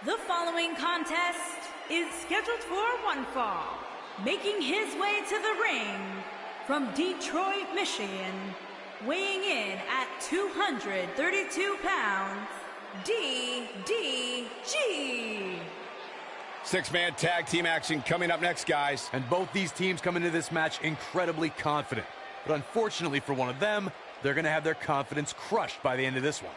The following contest is scheduled for one fall. Making his way to the ring from Detroit, Michigan, weighing in at 232 pounds, DDG. Six-man tag team action coming up next, guys. And both these teams come into this match incredibly confident. But unfortunately for one of them, they're going to have their confidence crushed by the end of this one.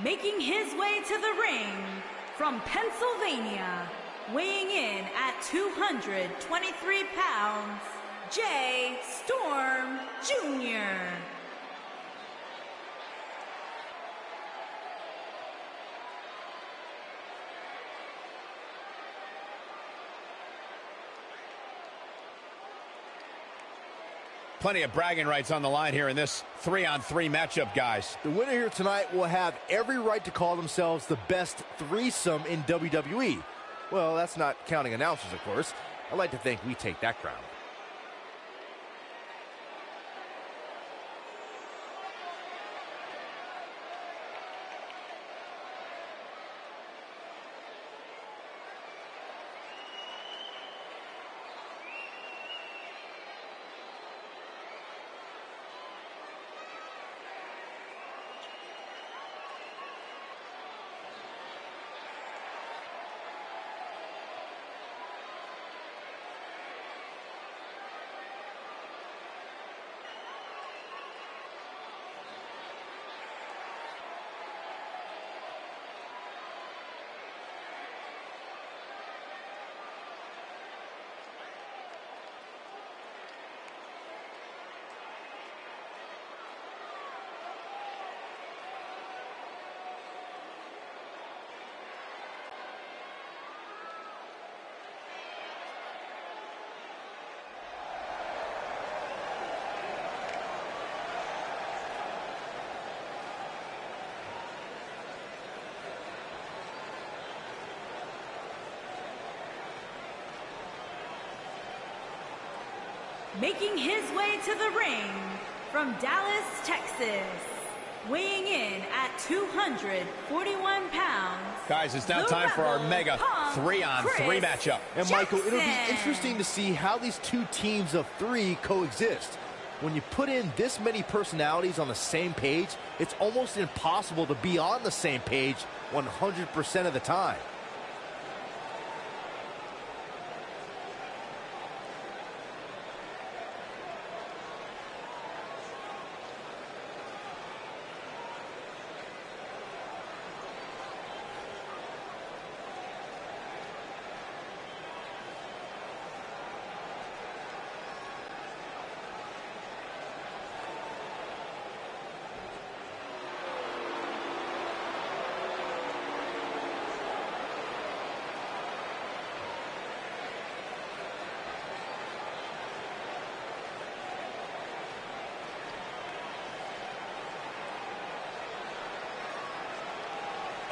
Making his way to the ring from Pennsylvania, weighing in at 223 pounds, Jay Storm Jr. Plenty of bragging rights on the line here in this 3-on-3 matchup, guys. The winner here tonight will have every right to call themselves the best threesome in WWE. Well, that's not counting announcers, of course. I like to think we take that crown. Making his way to the ring from Dallas, Texas, weighing in at 241 pounds. Guys, it's now time for our mega 3-on-3 matchup. And Michael, it'll be interesting to see how these two teams of three coexist. When you put in this many personalities on the same page, it's almost impossible to be on the same page 100% of the time.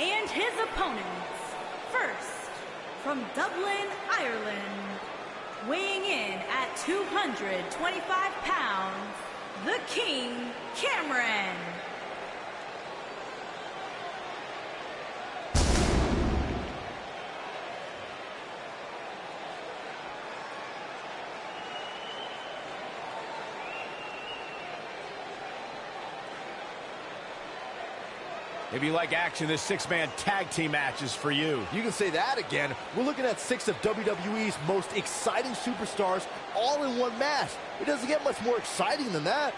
And his opponents, first, from Dublin, Ireland, weighing in at 225 pounds, the King, Cameron. If you like action, this six-man tag team match is for you. You can say that again. We're looking at 6 of WWE's most exciting superstars all in one match. It doesn't get much more exciting than that.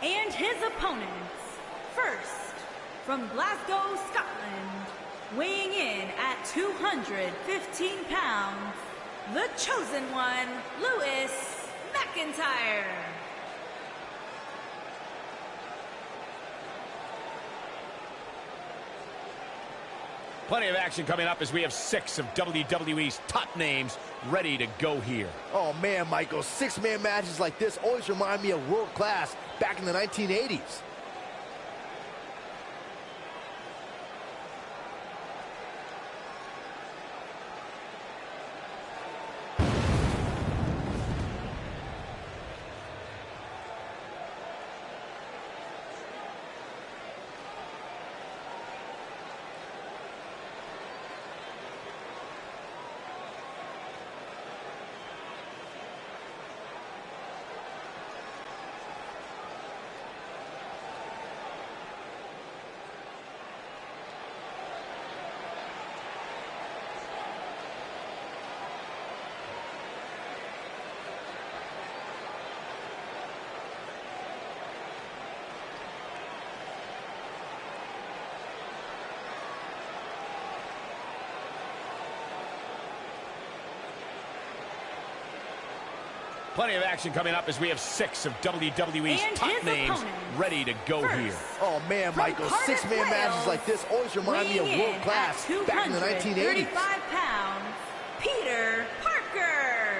And his opponents, first, from Glasgow, Scotland, weighing in at 215 pounds, the chosen one, Lewis McIntyre. Plenty of action coming up as we have 6 of WWE's top names ready to go here. Oh man, Michael, 6-man matches like this always remind me of world class back in the 1980s. Plenty of action coming up as we have 6 of WWE's top names ready to go here. Oh man, Michael, 6-man matches like this always remind me of world class back in the 1980s. 35 pounds, Peter Parker.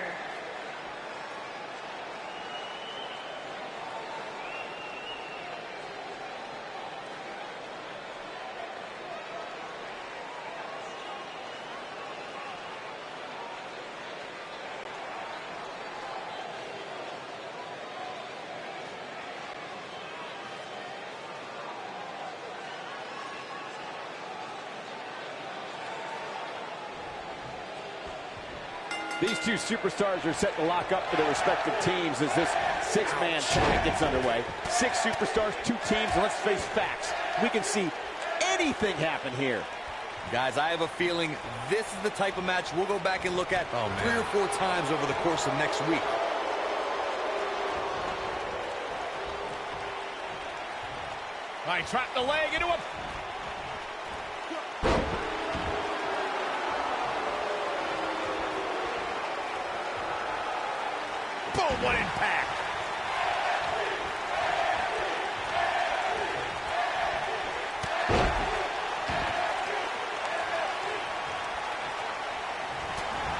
These two superstars are set to lock up for their respective teams as this 6-man tag gets underway. 6 superstars, 2 teams, and let's face facts. We can see anything happen here. Guys, I have a feeling this is the type of match we'll go back and look at 3 or 4 times over the course of next week. All right, trap the leg into a... Boom, what impact.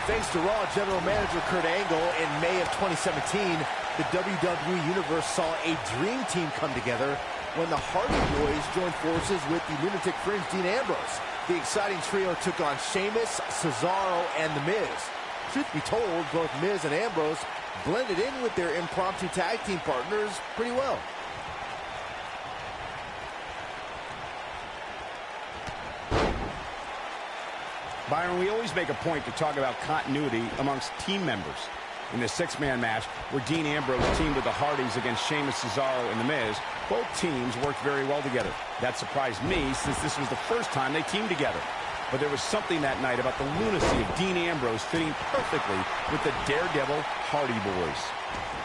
Thanks to Raw General Manager Kurt Angle, in May of 2017, the WWE Universe saw a dream team come together when the Hardy Boys joined forces with the Lunatic Fringe Dean Ambrose. The exciting trio took on Sheamus, Cesaro, and The Miz. Truth be told, both Miz and Ambrose blended in with their impromptu tag team partners pretty well. Byron, we always make a point to talk about continuity amongst team members. In the 6-man match, where Dean Ambrose teamed with the Hardys against Sheamus, Cesaro, and The Miz, both teams worked very well together. That surprised me, since this was the first time they teamed together. But there was something that night about the lunacy of Dean Ambrose fitting perfectly with the Daredevil Hardy Boys.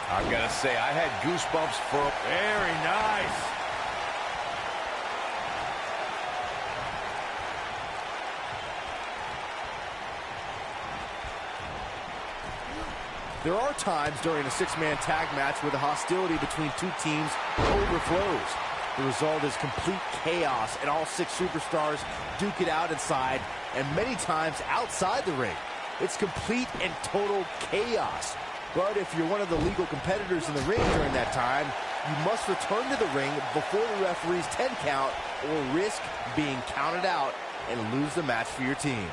I've got to say, I had goosebumps for a... Very nice. There are times during a 6-man tag match where the hostility between 2 teams overflows. The result is complete chaos, and all 6 superstars duke it out inside and many times outside the ring. It's complete and total chaos. But if you're one of the legal competitors in the ring during that time, you must return to the ring before the referee's 10 count or risk being counted out and lose the match for your team.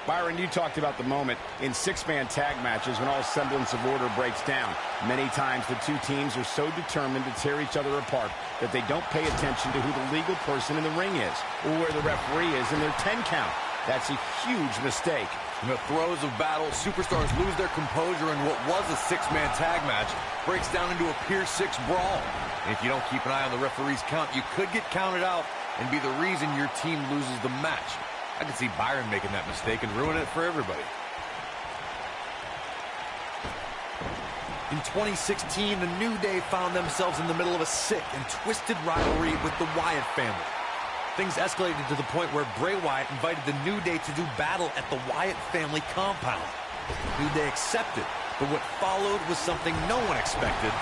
Byron, you talked about the moment in 6-man tag matches when all semblance of order breaks down. Many times the 2 teams are so determined to tear each other apart that they don't pay attention to who the legal person in the ring is or where the referee is in their 10 count. That's a huge mistake. In the throes of battle, superstars lose their composure, and what was a 6-man tag match breaks down into a Pier 6 brawl. And if you don't keep an eye on the referee's count, you could get counted out and be the reason your team loses the match. I can see Byron making that mistake and ruin it for everybody. In 2016, the New Day found themselves in the middle of a sick and twisted rivalry with the Wyatt family. Things escalated to the point where Bray Wyatt invited the New Day to do battle at the Wyatt family compound. New Day accepted, but what followed was something no one expected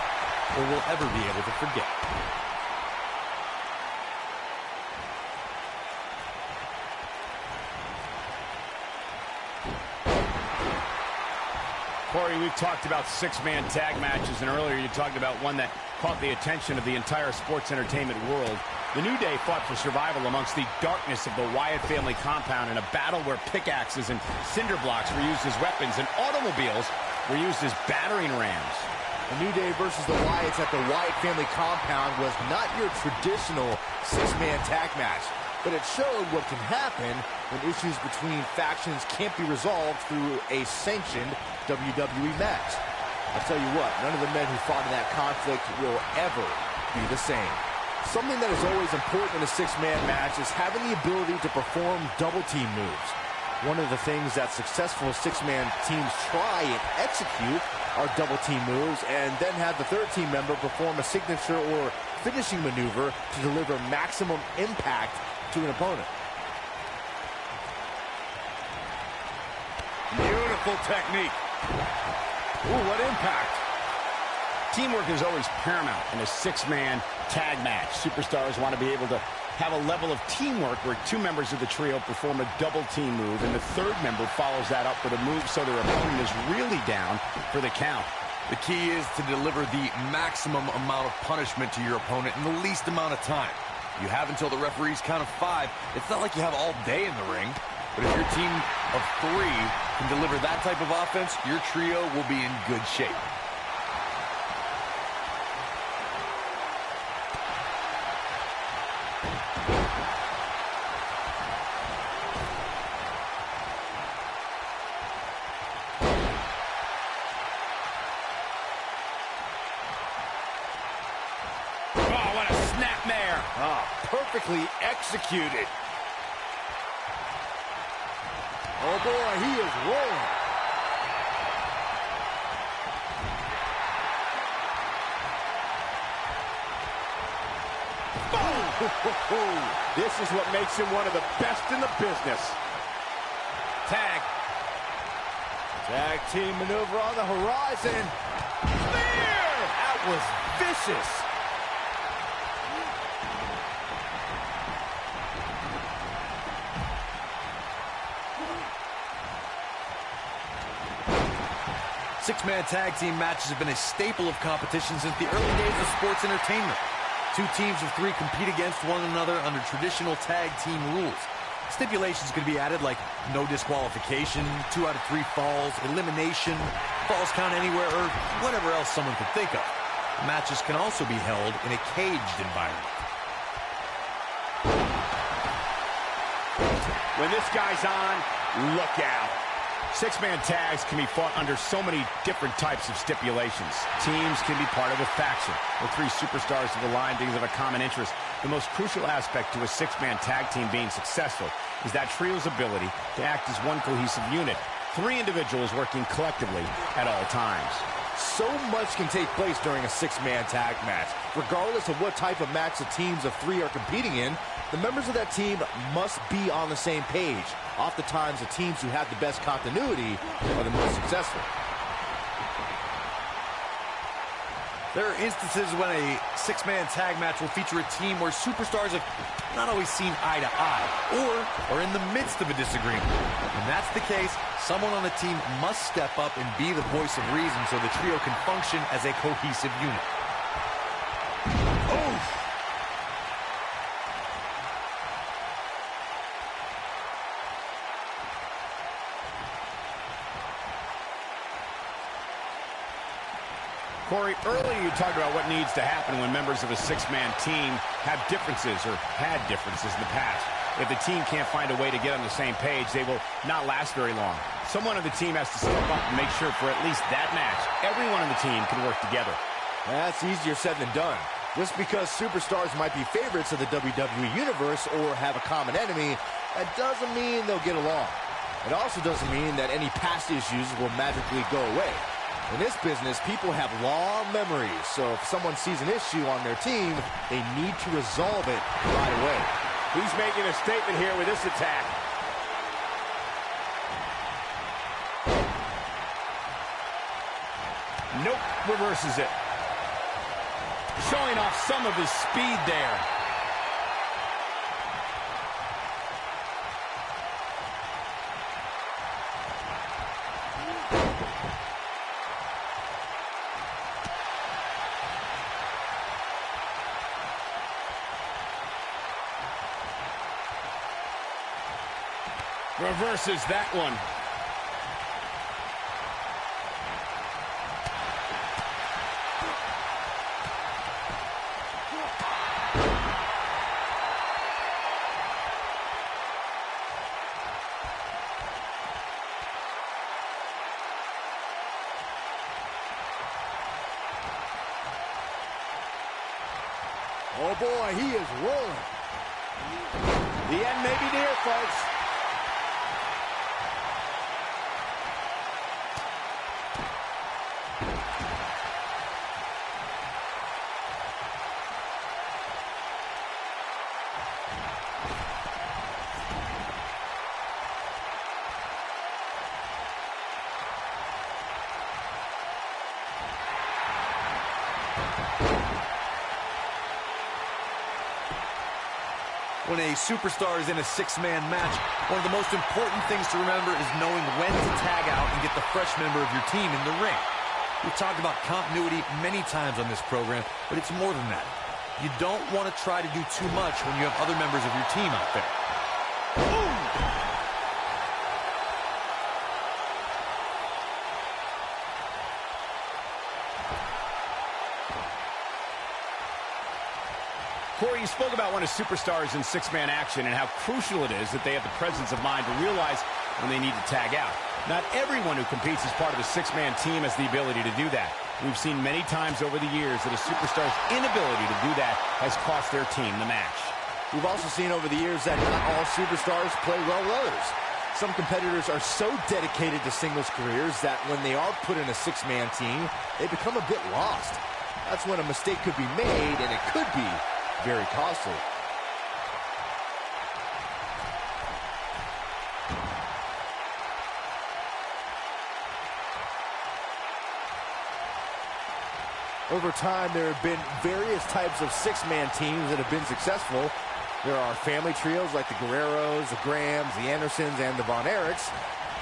or will ever be able to forget. Corey, we've talked about six-man tag matches, and earlier you talked about one that caught the attention of the entire sports entertainment world. The New Day fought for survival amongst the darkness of the Wyatt family compound in a battle where pickaxes and cinder blocks were used as weapons and automobiles were used as battering rams. The New Day versus the Wyatts at the Wyatt family compound was not your traditional six-man tag match, but it showed what can happen when issues between factions can't be resolved through a sanctioned WWE match. I'll tell you what, none of the men who fought in that conflict will ever be the same. Something that is always important in a six-man match is having the ability to perform double-team moves. One of the things that successful six-man teams try and execute are double-team moves, and then have the third team member perform a signature or finishing maneuver to deliver maximum impact to an opponent. Beautiful technique. Ooh, what impact. Teamwork is always paramount in a six-man tag match. Superstars want to be able to have a level of teamwork where two members of the trio perform a double-team move, and the third member follows that up with a move so their opponent is really down for the count. The key is to deliver the maximum amount of punishment to your opponent in the least amount of time. You have until the referee's count of 5. It's not like you have all day in the ring. But if your team of 3 can deliver that type of offense, your trio will be in good shape. Oh, what a snapmare. Ah, perfectly executed. Oh boy, he is rolling. This is what makes him one of the best in the business. Tag. Tag team maneuver on the horizon. Spear! That was vicious. Six-man tag team matches have been a staple of competition since the early days of sports entertainment. 2 teams of 3 compete against one another under traditional tag team rules. Stipulations could be added like no disqualification, 2 out of 3 falls, elimination, falls count anywhere, or whatever else someone could think of. Matches can also be held in a caged environment. When this guy's on, look out. Six-man tags can be fought under so many different types of stipulations. Teams can be part of a faction, where 3 superstars have aligned because of a common interest. The most crucial aspect to a six-man tag team being successful is that trio's ability to act as one cohesive unit. 3 individuals working collectively at all times. So much can take place during a six-man tag match. Regardless of what type of match the teams of 3 are competing in, the members of that team must be on the same page. Oftentimes, the teams who have the best continuity are the most successful. There are instances when a six-man tag match will feature a team where superstars have not always seen eye to eye or are in the midst of a disagreement. When that's the case, someone on the team must step up and be the voice of reason so the trio can function as a cohesive unit. Oh! Corey, earlier you talked about what needs to happen when members of a six-man team have differences or had differences in the past. If the team can't find a way to get on the same page, they will not last very long. Someone on the team has to step up and make sure for at least that match, everyone on the team can work together. That's easier said than done. Just because superstars might be favorites of the WWE Universe or have a common enemy, that doesn't mean they'll get along. It also doesn't mean that any past issues will magically go away. In this business, people have long memories, so if someone sees an issue on their team, they need to resolve it right away. He's making a statement here with this attack. Nope, reverses it. Showing off some of his speed there. Reverses that one. Oh boy, he is rolling. The end may be near, folks. When a superstar is in a six-man match, one of the most important things to remember is knowing when to tag out and get the fresh member of your team in the ring. We've talked about continuity many times on this program, but it's more than that. You don't want to try to do too much when you have other members of your team out there. Corey, you spoke about when a superstar is in six-man action and how crucial it is that they have the presence of mind to realize when they need to tag out. Not everyone who competes as part of a six-man team has the ability to do that. We've seen many times over the years that a superstar's inability to do that has cost their team the match. We've also seen over the years that not all superstars play well with others. Some competitors are so dedicated to singles careers that when they are put in a six-man team, they become a bit lost. That's when a mistake could be made, and it could be very costly. Over time, there have been various types of six-man teams that have been successful. There are family trios like the Guerreros, the Grahams, the Andersons, and the Von Erichs.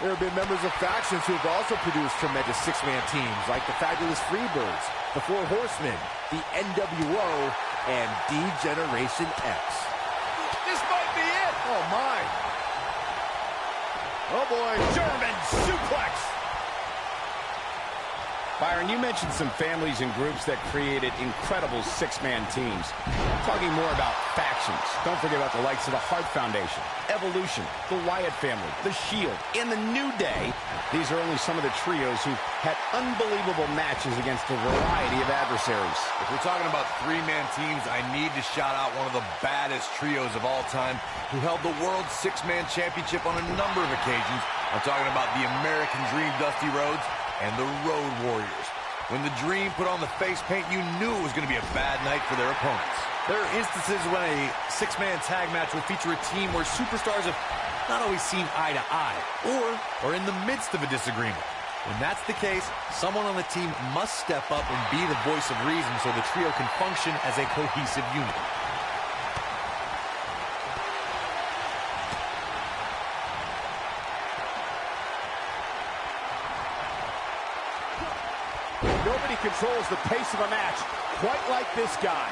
There have been members of factions who have also produced tremendous six-man teams like the Fabulous Freebirds, the Four Horsemen, the NWO, and D-Generation X. This might be it! Oh, my. Oh, boy. German suplex! Byron, you mentioned some families and groups that created incredible six-man teams. Talking more about factions, don't forget about the likes of the Hart Foundation, Evolution, the Wyatt family, the Shield, and the New Day. These are only some of the trios who had unbelievable matches against a variety of adversaries. If we're talking about three-man teams, I need to shout out one of the baddest trios of all time who held the World Six-Man Championship on a number of occasions. I'm talking about the American Dream, Dusty Rhodes, and the Road Warriors. When the Dream put on the face paint, you knew it was going to be a bad night for their opponents. There are instances when a six-man tag match will feature a team where superstars have not always seen eye to eye, or are in the midst of a disagreement. When that's the case, someone on the team must step up and be the voice of reason so the trio can function as a cohesive unit. Nobody controls the pace of a match quite like this guy.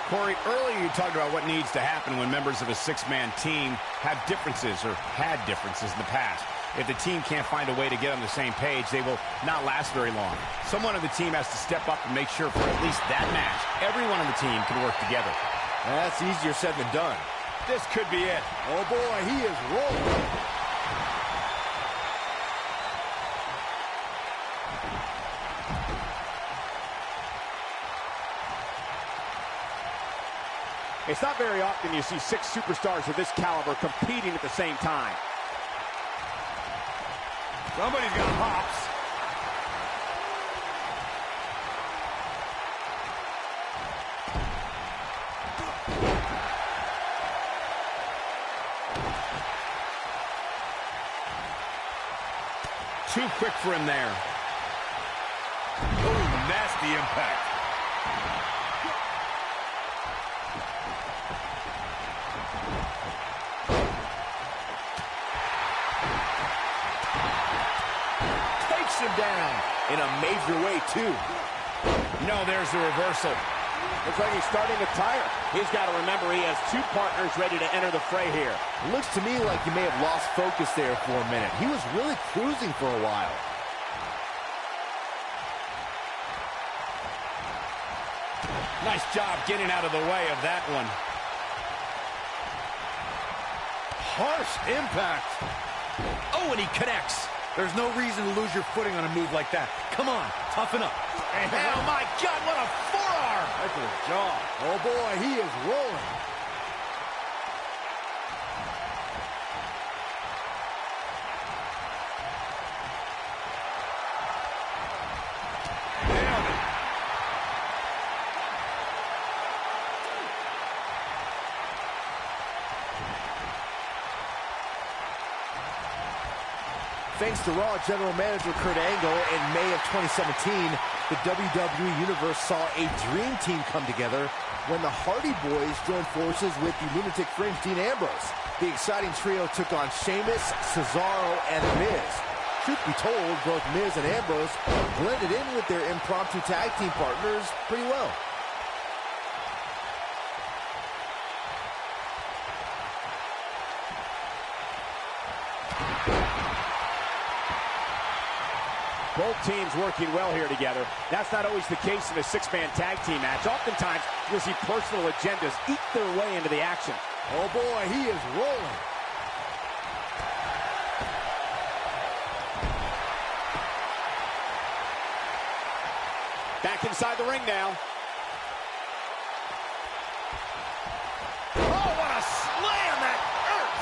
Corey, earlier you talked about what needs to happen when members of a six-man team have differences or had differences in the past. If the team can't find a way to get on the same page, they will not last very long. Someone on the team has to step up and make sure for at least that match, everyone on the team can work together. That's easier said than done. This could be it. Oh, boy, he is rolling. It's not very often you see six superstars of this caliber competing at the same time. Somebody's got hops. too quick for him there. Oh, nasty impact. Takes him down in a major way, too. No, there's the reversal. Looks like he's starting to tire. He's got to remember he has two partners ready to enter the fray here. Looks to me like he may have lost focus there for a minute. He was really cruising for a while. Nice job getting out of the way of that one. Harsh impact. Oh, and he connects. There's no reason to lose your footing on a move like that. Come on, toughen up. And oh my God, what a forearm! Right to the jaw. Oh boy, he is rolling. Nailed it. Thanks to Raw General Manager Kurt Angle, in May of 2017, the WWE Universe saw a dream team come together when the Hardy Boys joined forces with the Lunatic Fringe Dean Ambrose. The exciting trio took on Sheamus, Cesaro, and The Miz. Truth be told, both Miz and Ambrose blended in with their impromptu tag team partners pretty well. Both teams working well here together. That's not always the case in a six-man tag team match. Oftentimes, you'll see personal agendas eat their way into the action. Oh boy, he is rolling. Back inside the ring now. Oh, what a slam that hurt!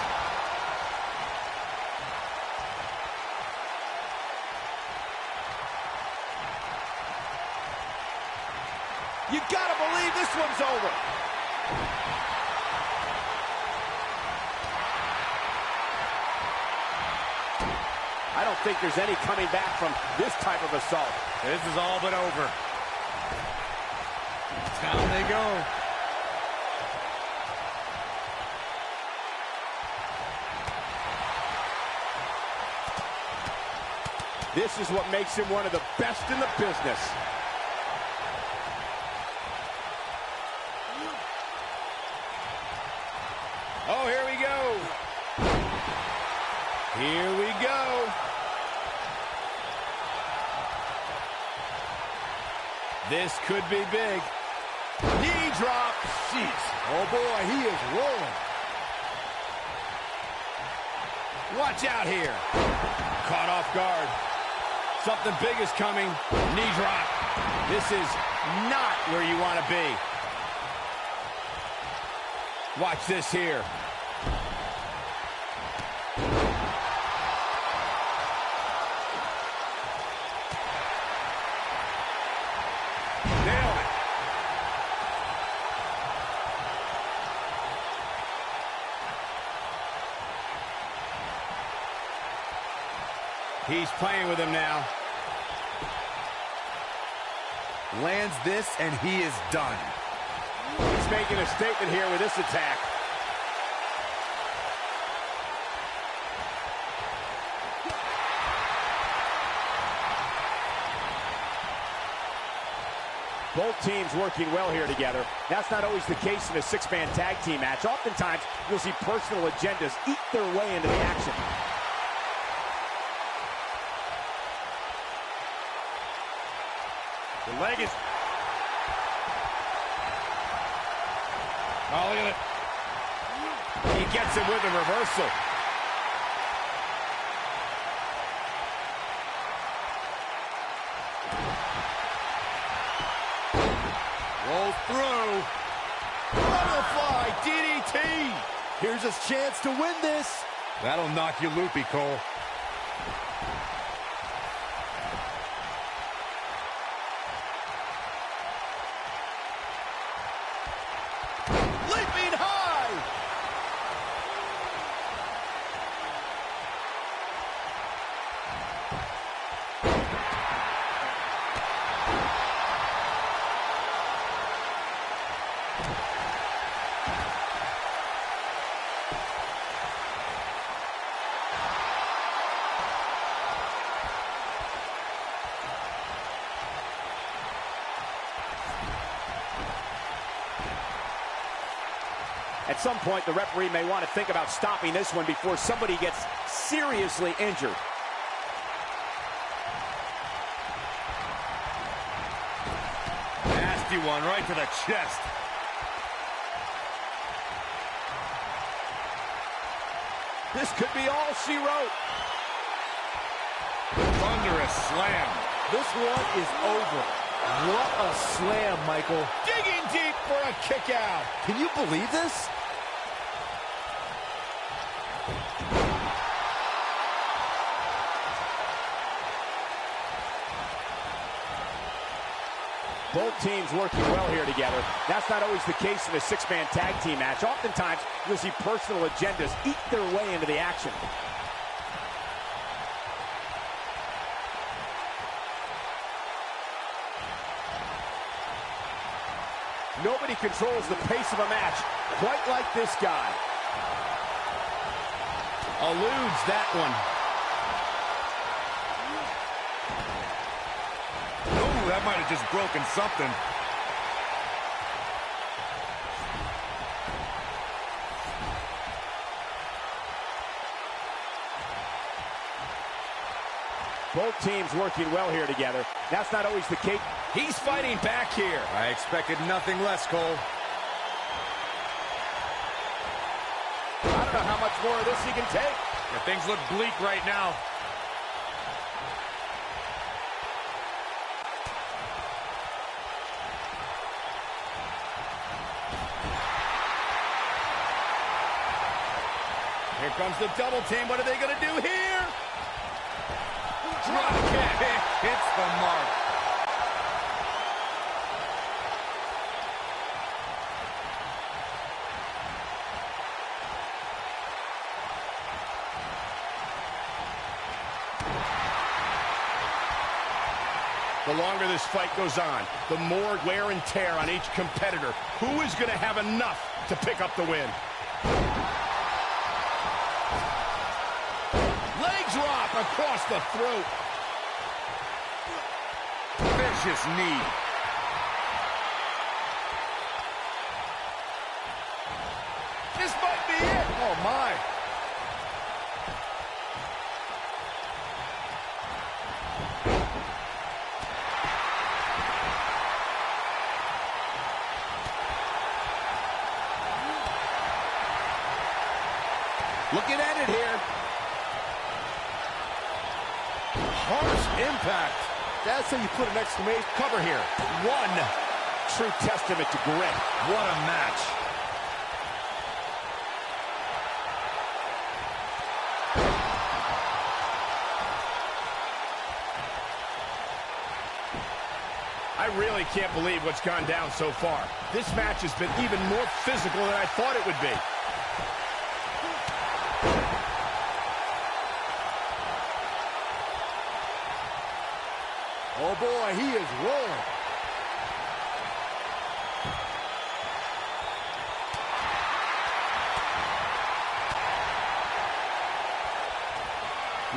You gotta believe this one's over. I don't think there's any coming back from this type of assault. This is all but over. Down they go. This is what makes him one of the best in the business. Oh, here we go. Here we go. This could be big. Knee drop. Jeez. Oh boy, he is rolling. Watch out here. Caught off guard. Something big is coming. Knee drop. This is not where you want to be. Watch this here. Nailed it. He's playing with him now. Lands this, and he is done. He's making a statement here with this attack. Both teams working well here together. That's not always the case in a six-man tag team match. Oftentimes, you'll see personal agendas eat their way into the action. The leg is... Oh, look at it. He gets it with a reversal. rolls through. Butterfly DDT. Here's his chance to win this. That'll knock you loopy, Cole. Leaping high. At some point, the referee may want to think about stopping this one before somebody gets seriously injured. Nasty one right to the chest. This could be all she wrote. Thunderous slam. This one is over. What a slam, Michael. Digging deep for a kick out. Can you believe this? Both teams working well here together. That's not always the case in a six-man tag team match. Oftentimes, you'll see personal agendas eat their way into the action. Nobody controls the pace of a match quite like this guy. Eludes that one. Ooh, that might have just broken something. Both teams working well here together. That's not always the case. He's fighting back here. I expected nothing less, Cole. I don't know how much more of this he can take. Yeah, things look bleak right now. Here comes the double team. What are they going to do here? Drop kick. Hits the mark. The longer this fight goes on, the more wear and tear on each competitor. Who is going to have enough to pick up the win? Leg drop across the throat. Vicious knee. This might be it. Oh, my. Looking at it here. Harsh impact. That's how you put an exclamation cover here. One true testament to grit. What a match. I really can't believe what's gone down so far. This match has been even more physical than I thought it would be. Oh, boy, he is rolling.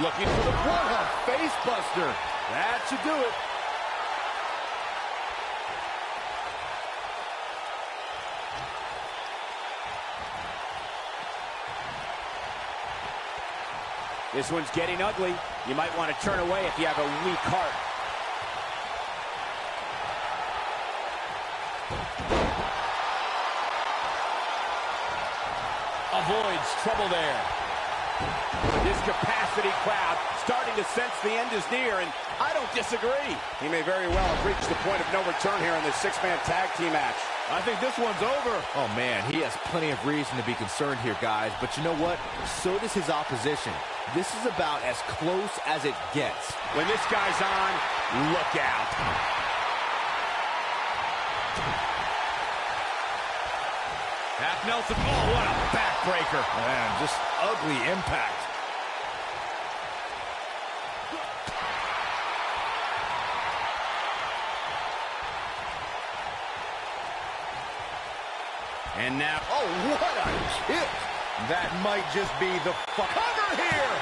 Looking for the What a face buster. That should do it. This one's getting ugly. You might want to turn away if you have a weak heart. Avoids trouble there. This capacity crowd starting to sense the end is near, and I don't disagree. He may very well have reached the point of no return here in this six-man tag team match. I think this one's over. Oh, man, he has plenty of reason to be concerned here, guys. But you know what? So does his opposition. This is about as close as it gets. When this guy's on, look out. Half Nelson. Oh, what a backbreaker. Man, just ugly impact. And now, Oh, what a kick. That might just be the cover here.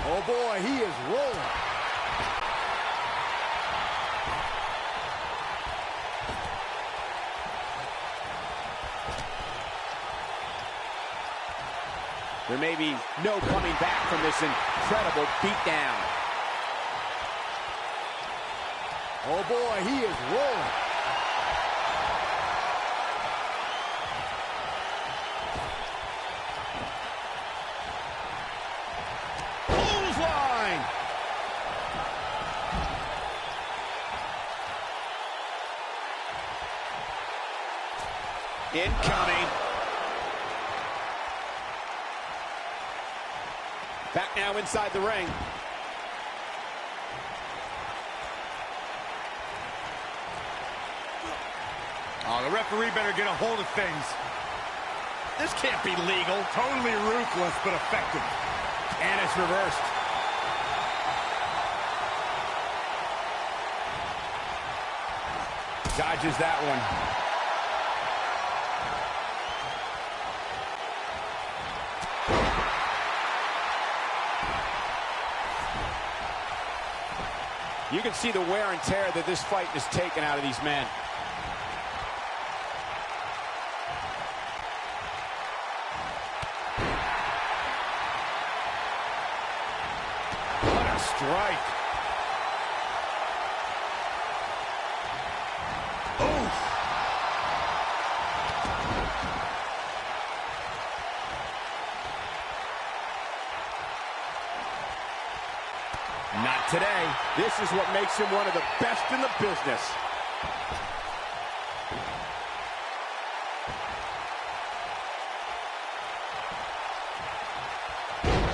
Oh, boy, he is rolling. There may be no coming back from this incredible beatdown. Oh boy, he is rolling. Clothesline! Incoming. Back now inside the ring. Oh, the referee better get a hold of things. This can't be legal. Totally ruthless, but effective. And it's reversed. Dodges that one. You can see the wear and tear that this fight has taken out of these men. What a strike. Oof. Not today. This is what makes him one of the best in the business.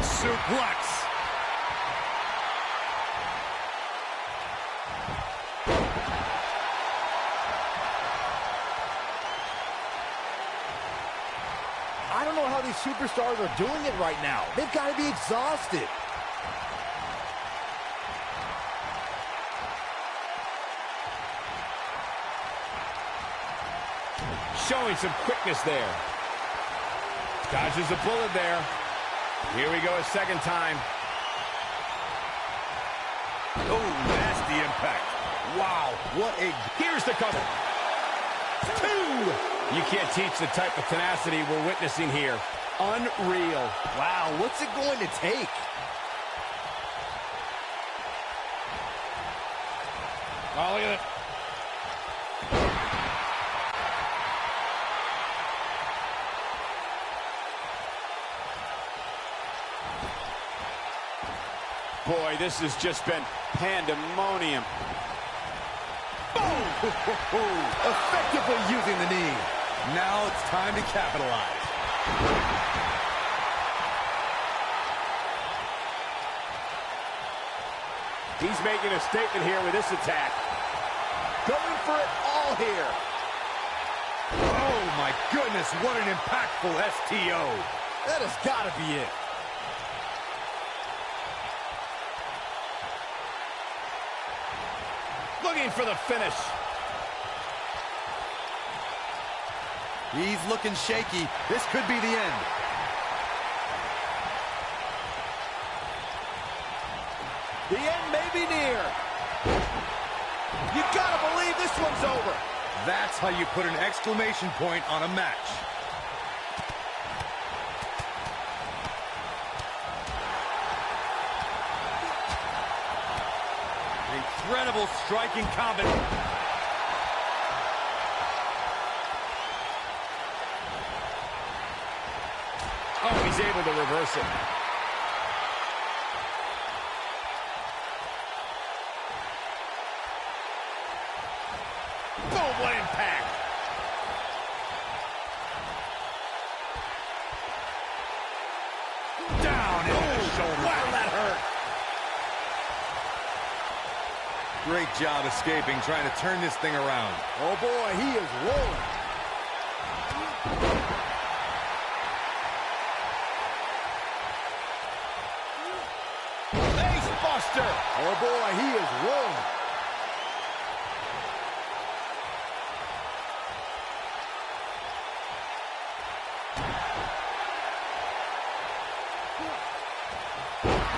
Suplex. I don't know how these superstars are doing it right now. They've got to be exhausted. Showing some quickness there. Dodges a bullet there. Here we go a second time. Oh, nasty impact. Wow, what a... Here's the cover. 2! You can't teach the type of tenacity we're witnessing here. Unreal. Wow, what's it going to take? Oh, look at it. Boy, this has just been pandemonium. Boom! Effectively using the knee. Now it's time to capitalize. He's making a statement here with this attack. Going for it all here. Oh, my goodness, what an impactful STO. That has got to be it. Looking for the finish. He's looking shaky. This could be the end. The end may be near. You gotta believe this one's over. That's how you put an exclamation point on a match. Incredible striking combination. Oh, he's able to reverse it. Boom, what impact. Down into the shoulder. Wow, that hurt. Great job escaping, trying to turn this thing around. Oh boy, he is rolling. Face buster. Oh boy, he is rolling.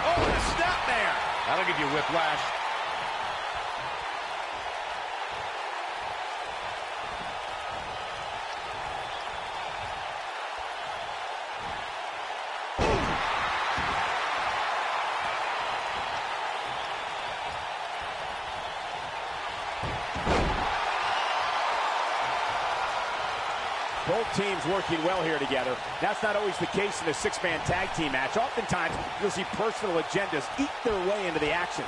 Oh, and a snap there. That'll give you whiplash. Both teams working well here together. That's not always the case in a six-man tag team match. Oftentimes, you'll see personal agendas eat their way into the action.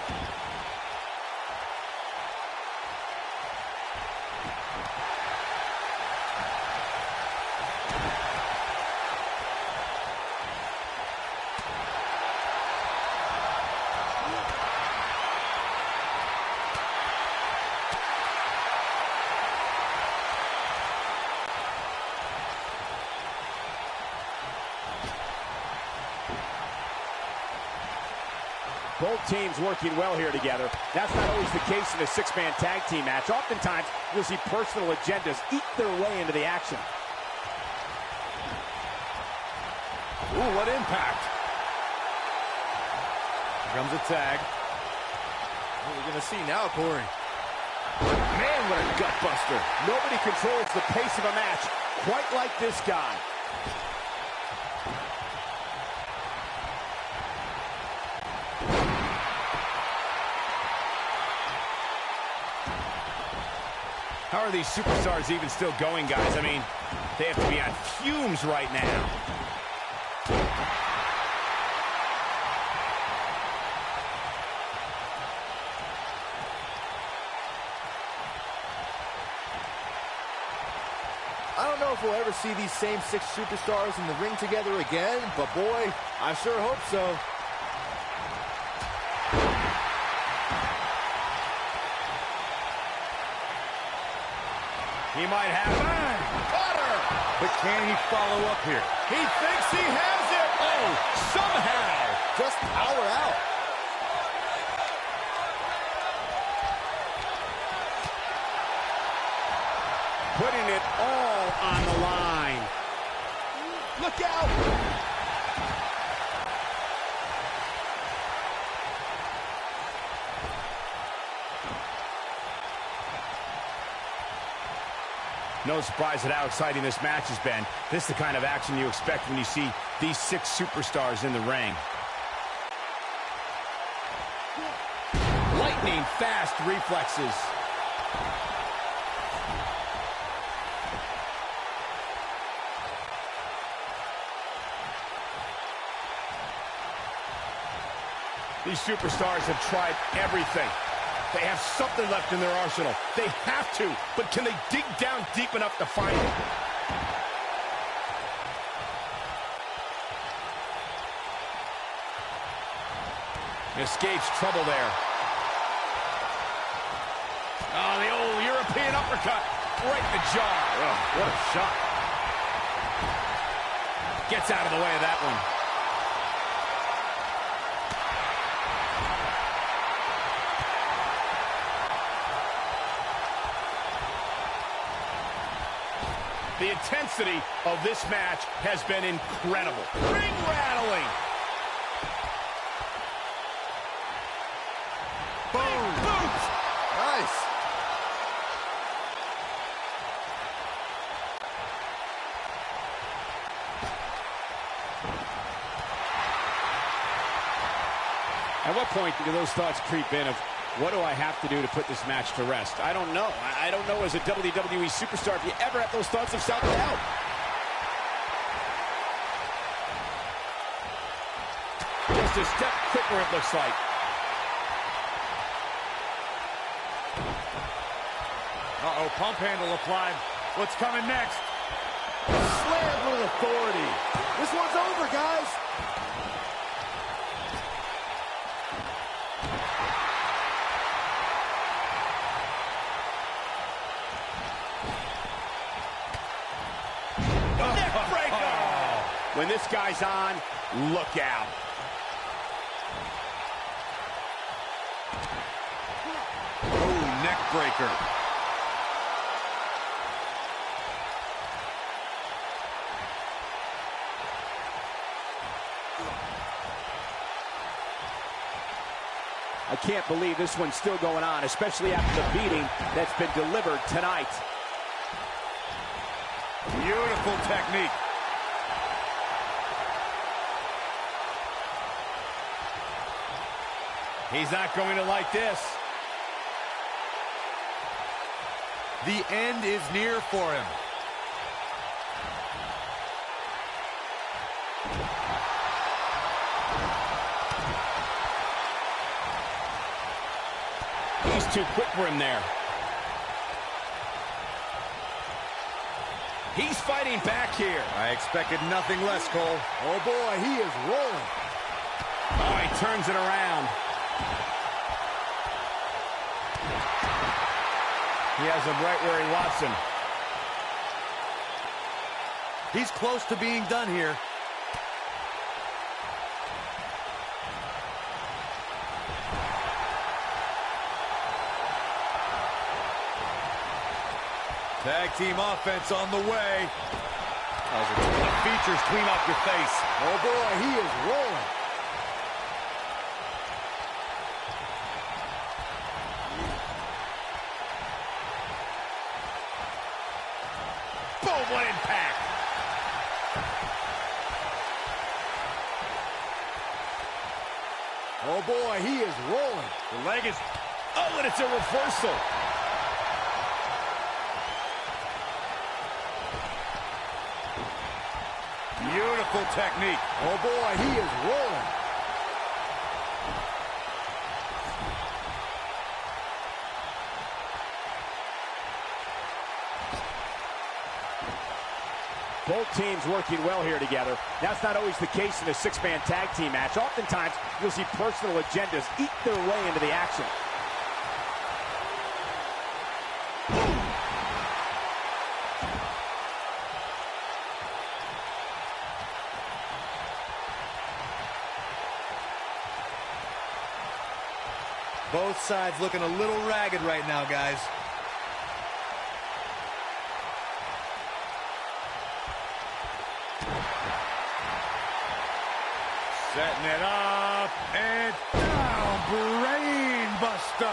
Both teams working well here together. That's not always the case in a six-man tag team match. Oftentimes, you'll see personal agendas eat their way into the action. Ooh, what impact. Here comes a tag. What are we going to see now, Corey? Man, what a gut buster. Nobody controls the pace of a match quite like this guy. How are these superstars even still going, guys? I mean, they have to be on fumes right now. I don't know if we'll ever see these same six superstars in the ring together again, but boy, I sure hope so. He might have Cutter! But can he follow up here? He thinks he has it! Oh, somehow! Just power out. Putting it all on the line. Look out! No surprise at how exciting this match has been. This is the kind of action you expect when you see these six superstars in the ring. Lightning fast reflexes. These superstars have tried everything. They have something left in their arsenal. They have to, but can they dig down deep enough to find it? Escapes trouble there. Oh, the old European uppercut right in the jaw. Oh, what a shot. Gets out of the way of that one. The intensity of this match has been incredible. Ring rattling. Boom. Boots. Nice. At what point do those thoughts creep in of, what do I have to do to put this match to rest? I don't know. I don't know as a WWE superstar if you ever have those thoughts of self-doubt. Just a step quicker, it looks like. Uh-oh, pump handle applied. What's coming next? Slam with authority. This one's over, guys. When this guy's on, look out. Oh, neck breaker. I can't believe this one's still going on, especially after the beating that's been delivered tonight. Beautiful technique. He's not going to like this. The end is near for him. He's too quick for him there. He's fighting back here. I expected nothing less, Cole. Oh, boy, he is rolling. Oh, he turns it around. He has him right where he wants him. He's close to being done here. Tag team offense on the way. The features clean off your face. Oh, boy, he is rolling. Boom, what impact. Oh, boy, he is rolling. The leg is... Oh, and it's a reversal. Beautiful technique. Oh, boy, he is rolling. Both teams working well here together. That's not always the case in a six-man tag team match. Oftentimes, you'll see personal agendas eat their way into the action. Both sides looking a little ragged right now, guys. Setting it up and down, brain buster.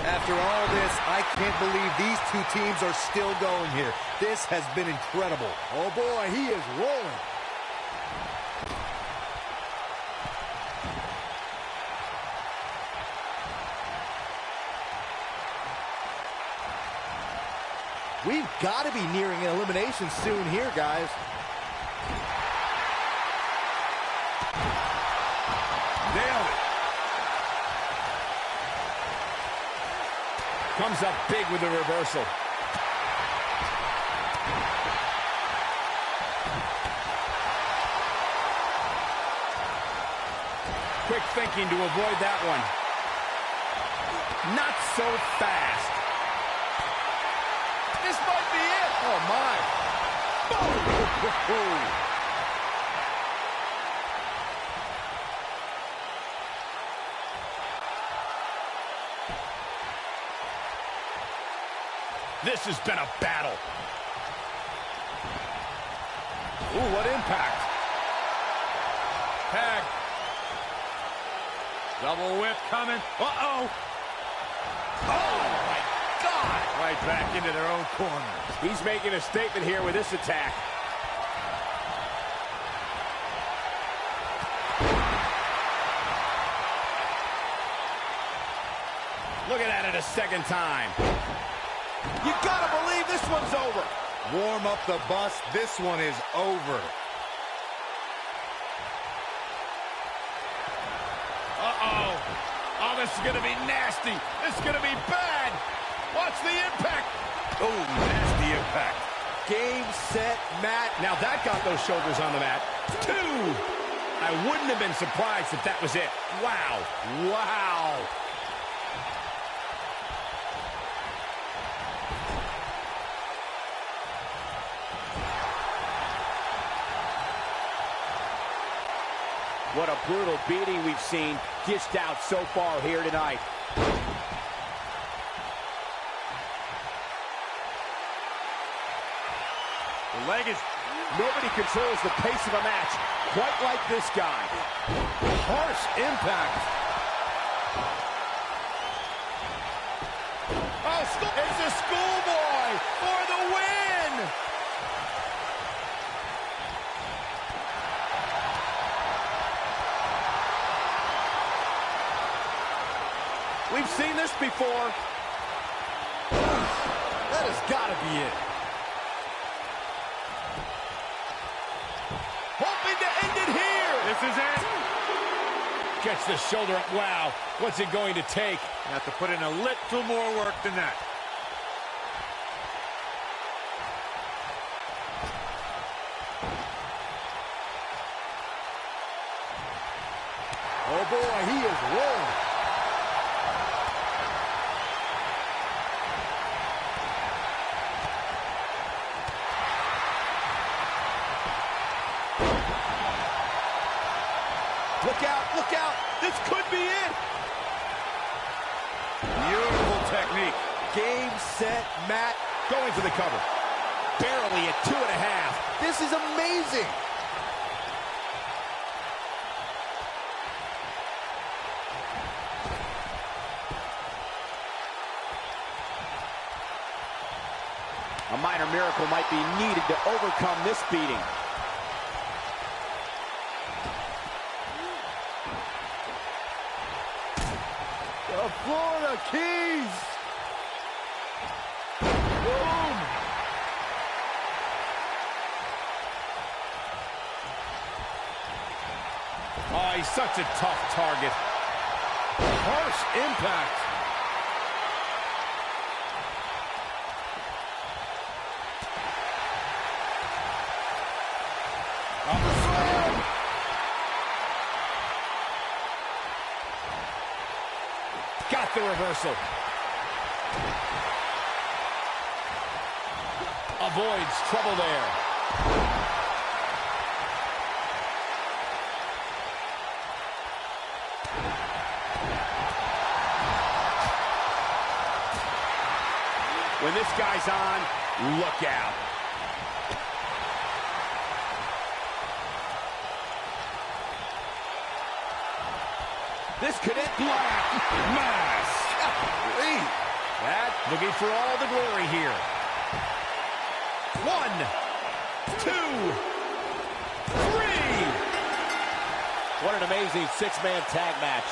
After all this, I can't believe these two teams are still going here. This has been incredible. Oh, boy, he is rolling. We've got to be nearing an elimination soon here, guys. Nailed it. Comes up big with the reversal. Quick thinking to avoid that one. Not so fast. This might be it. Oh, my. Boom! This has been a battle. Ooh, what impact. Tag. Double whip coming. Uh-oh. Oh, my God. Right back into their own corner. He's making a statement here with this attack. Looking at it a second time. You gotta believe this one's over. Warm up the bus. This one is over. Uh-oh. Oh, this is gonna be nasty. This is gonna be bad. Watch the impact. Oh, nasty impact. Game, set, mat. Now that got those shoulders on the mat. 2. I wouldn't have been surprised if that was it. Wow. Wow. What a brutal beating we've seen dished out so far here tonight. The leg is... Nobody controls the pace of a match quite like this guy. Harsh impact. Oh, it's a schoolboy for the win. We've seen this before. That has got to be it. Hoping to end it here. This is it. Gets the shoulder up. Wow. What's it going to take? You have to put in a little more work than that. Oh boy, he is rolling. Look out, look out. This could be it. Beautiful technique. Game, set, match. Going for the cover. Barely at 2.5. This is amazing. A minor miracle might be needed to overcome this beating. The Florida Keys. Boom. Oh, he's such a tough target. Harsh impact. Got the reversal. Avoids trouble there. When this guy's on, look out. This could end Black Mass. That looking for all the glory here. 1, 2, 3. What an amazing six-man tag match.